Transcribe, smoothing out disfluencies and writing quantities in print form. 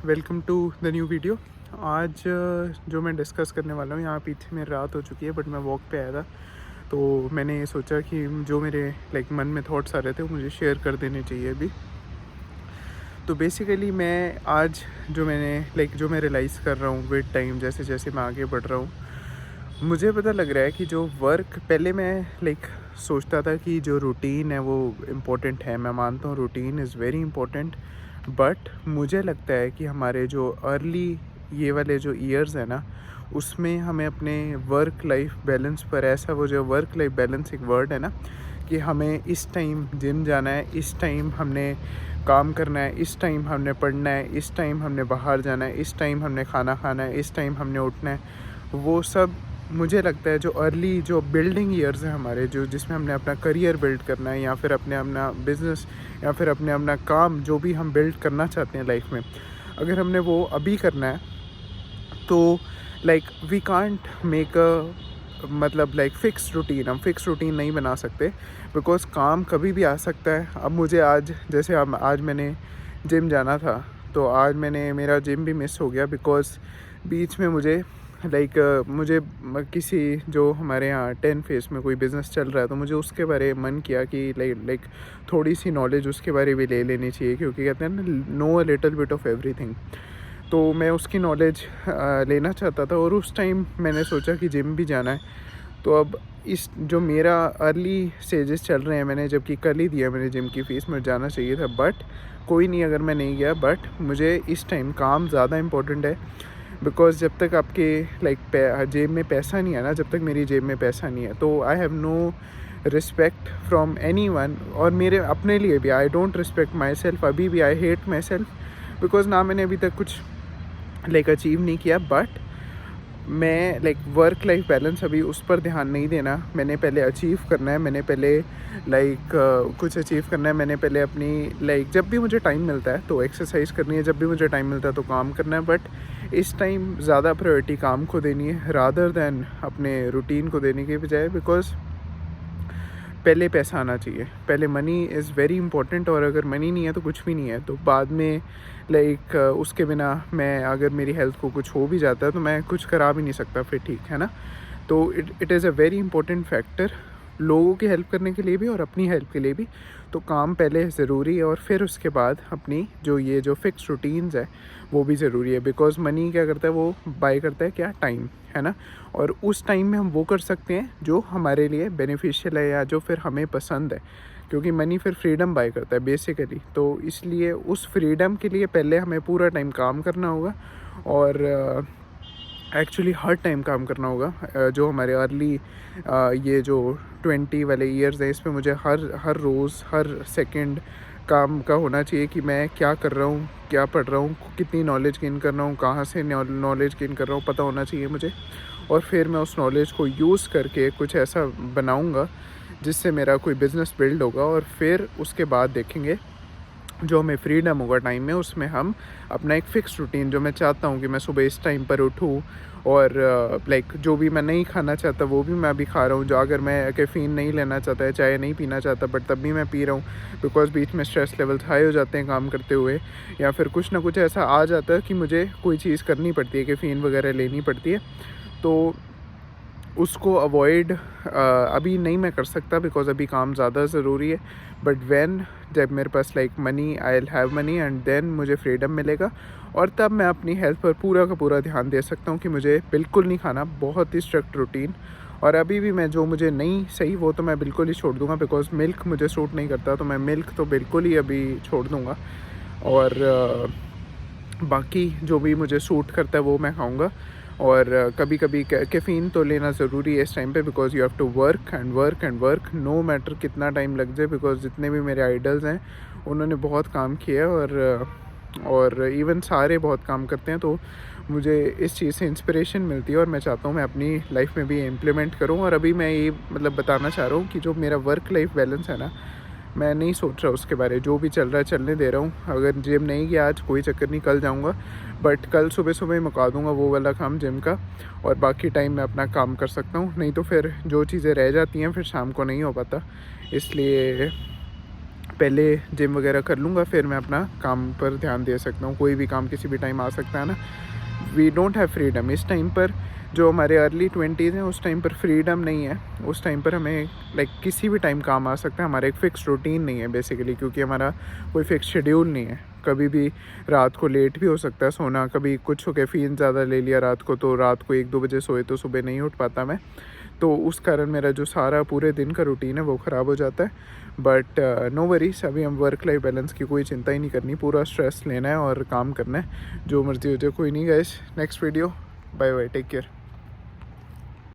Welcome to the new video. आज जो मैं डिस्कस करने वाला हूँ, यहाँ पीछे मेरी रात हो चुकी है बट मैं वॉक पे आया था, तो मैंने सोचा कि जो मेरे मन में थॉट्स आ रहे थे वो मुझे शेयर कर देने चाहिए अभी। तो बेसिकली मैं आज जो मैं रियलाइज़ कर रहा हूँ विद टाइम, जैसे जैसे मैं आगे बढ़ रहा हूँ, मुझे पता लग रहा है कि जो वर्क पहले मैं सोचता था कि जो रूटीन है वो इम्पोर्टेंट है। मैं मानता हूँ routine is very important, but मुझे लगता है कि हमारे जो अर्ली ये वाले जो ईयर्स है ना, उसमें हमें अपने वर्क लाइफ बैलेंस पर, ऐसा वो जो वर्क लाइफ बैलेंस एक वर्ड है ना, कि हमें इस टाइम जिम जाना है, इस टाइम हमने काम करना है, इस टाइम हमने पढ़ना है, इस टाइम हमने बाहर जाना है, इस टाइम हमने खाना खाना है, इस टाइम हमने उठना है, वो सब मुझे लगता है जो अर्ली जो बिल्डिंग ईयर्स हैं हमारे, जो जिसमें हमने अपना करियर बिल्ड करना है या फिर अपना बिज़नेस या फिर अपना काम जो भी हम बिल्ड करना चाहते हैं लाइफ में, अगर हमने वो अभी करना है तो we can't make a fix routine. हम फ़िक्स रूटीन नहीं बना सकते बिकॉज़ काम कभी भी आ सकता है। अब मुझे आज मैंने जिम जाना था, तो आज मेरा जिम भी मिस हो गया बिकॉज़ बीच में मुझे किसी जो हमारे यहाँ 10 फेस में कोई बिज़नेस चल रहा है, तो मुझे उसके बारे में मन किया कि थोड़ी सी नॉलेज उसके बारे में ले लेनी चाहिए, क्योंकि कहते हैं ना, know a little bit of everything. तो मैं उसकी नॉलेज लेना चाहता था और उस टाइम मैंने सोचा कि जिम भी जाना है। तो अब इस जो मेरा अर्ली स्टेजेस चल रहे हैं, मैंने जबकि कल ही दिया मैंने जिम की फ़ीस, मुझे जाना चाहिए था, बट कोई नहीं अगर मैं नहीं गया। बट मुझे इस टाइम काम ज़्यादा इम्पोर्टेंट है बिकॉज़ जब तक आपके जेब में पैसा नहीं है ना, जब तक मेरी जेब में पैसा नहीं है, तो I have no respect from anyone. और मेरे अपने लिए भी I don't respect myself. अभी भी I hate myself because ना मैंने अभी तक कुछ अचीव नहीं किया। बट मैं वर्क लाइफ बैलेंस अभी उस पर ध्यान नहीं देना। मैंने पहले अचीव करना है, मैंने पहले कुछ अचीव करना है। मैंने पहले अपनी जब भी मुझे टाइम मिलता है तो एक्सरसाइज करनी है, जब भी मुझे टाइम मिलता है तो काम करना है। बट इस टाइम ज़्यादा प्रायोरिटी काम को देनी है रादर दैन अपने रूटीन को देने के बजाय, बिकॉज़ पहले पैसा आना चाहिए। पहले मनी इज़ वेरी इंपॉर्टेंट, और अगर मनी नहीं है तो कुछ भी नहीं है। तो बाद में उसके बिना मैं, अगर मेरी हेल्थ को कुछ हो भी जाता है तो मैं कुछ करा भी नहीं सकता फिर, ठीक है ना। तो it is a very important factor, लोगों की हेल्प करने के लिए भी और अपनी हेल्प के लिए भी। तो काम पहले ज़रूरी है और फिर उसके बाद अपनी जो फिक्स रूटीन्स है वो भी ज़रूरी है। बिकॉज़ मनी क्या करता है, वो बाय करता है क्या, टाइम, है ना। और उस टाइम में हम वो कर सकते हैं जो हमारे लिए बेनिफिशियल है या जो फिर हमें पसंद है, क्योंकि मनी फिर फ्रीडम बाय करता है बेसिकली। तो इसलिए उस फ्रीडम के लिए पहले हमें पूरा टाइम काम करना होगा, और एक्चुअली हर टाइम काम करना होगा। जो हमारे अर्ली ये जो 20 वाले ईयर्स हैं, इसमें मुझे हर रोज़ हर सेकंड काम का होना चाहिए कि मैं क्या कर रहा हूँ, क्या पढ़ रहा हूँ, कितनी नॉलेज गेन कर रहा हूँ, कहाँ से नॉलेज गेन कर रहा हूँ, पता होना चाहिए मुझे। और फिर मैं उस नॉलेज को यूज़ करके कुछ ऐसा बनाऊँगा जिससे मेरा कोई बिज़नेस बिल्ड होगा। और फिर उसके बाद देखेंगे जो हमें फ्रीडम होगा टाइम में, उसमें हम अपना एक फ़िक्स रूटीन, जो मैं चाहता हूँ कि मैं सुबह इस टाइम पर उठूँ, और जो भी मैं नहीं खाना चाहता वो भी मैं अभी खा रहा हूँ। जो अगर मैं कैफ़ीन नहीं लेना चाहता है, चाय नहीं पीना चाहता, बट तब भी मैं पी रहा हूँ बिकॉज़ बीच में स्ट्रेस लेवल्स हाई हो जाते हैं काम करते हुए, या फिर कुछ ना कुछ ऐसा आ जाता है कि मुझे कोई चीज़ करनी पड़ती है, कैफ़ीन वगैरह लेनी पड़ती है। तो उसको अवॉइड अभी नहीं मैं कर सकता बिकॉज़ अभी काम ज़्यादा ज़रूरी है। बट जब मेरे पास money, I will have money, and then मुझे फ्रीडम मिलेगा, और तब मैं अपनी हेल्थ पर पूरा का पूरा ध्यान दे सकता हूँ कि मुझे बिल्कुल नहीं खाना, बहुत ही स्ट्रिक्ट रूटीन। और अभी भी मैं, जो मुझे नहीं सही वो तो मैं बिल्कुल ही छोड़ दूँगा, बिकॉज़ मिल्क मुझे सूट नहीं करता, तो मैं मिल्क तो बिल्कुल ही अभी छोड़ दूँगा। और बाकी जो भी मुझे सूट करता है वो मैं खाऊँगा। और कभी कभी कैफ़ीन तो लेना ज़रूरी है इस टाइम पे, because you have to work and work and work, no matter कितना टाइम लग जाए। बिकॉज़ जितने भी मेरे आइडल्स हैं उन्होंने बहुत काम किया है, और इवन सारे बहुत काम करते हैं। तो मुझे इस चीज़ से इंस्पिरेशन मिलती है, और मैं चाहता हूँ मैं अपनी लाइफ में भी इम्प्लीमेंट करूँ। और अभी मैं ये बताना चाह रहा हूँ कि जो मेरा वर्क लाइफ बैलेंस है ना, मैं नहीं सोच रहा उसके बारे, जो भी चल रहा है चलने दे रहा हूँ। अगर जिम नहीं गया आज, कोई चक्कर नहीं, कल जाऊँगा, बट कल सुबह सुबह मुका दूँगा वो वाला काम जिम का, और बाकी टाइम मैं अपना काम कर सकता हूँ। नहीं तो फिर जो चीज़ें रह जाती हैं फिर शाम को नहीं हो पाता। इसलिए पहले जिम वगैरह कर लूँगा, फिर मैं अपना काम पर ध्यान दे सकता हूँ। कोई भी काम किसी भी टाइम आ सकता है ना, वी डोंट हैव फ्रीडम। इस टाइम पर जो हमारे अर्ली 20s हैं, उस टाइम पर फ्रीडम नहीं है। उस टाइम पर हमें लाइक किसी भी टाइम काम आ सकता है। हमारा एक फ़िक्स रूटीन नहीं है बेसिकली, क्योंकि हमारा कोई फ़िक्स शेड्यूल नहीं है। कभी भी रात को लेट भी हो सकता है सोना, कभी कुछ हो कैफ़ीन ज़्यादा ले लिया रात को, तो रात को 1-2 बजे सोए तो सुबह नहीं उठ पाता मैं। तो उस कारण मेरा जो सारा पूरे दिन का रूटीन है वो ख़राब हो जाता है। बट नो वरीज, अभी हम वर्क लाइफ बैलेंस की कोई चिंता ही नहीं करनी, पूरा स्ट्रेस लेना है और काम करना है, जो मर्ज़ी हो जाए। कोई नहीं guys, next video, bye bye, take care.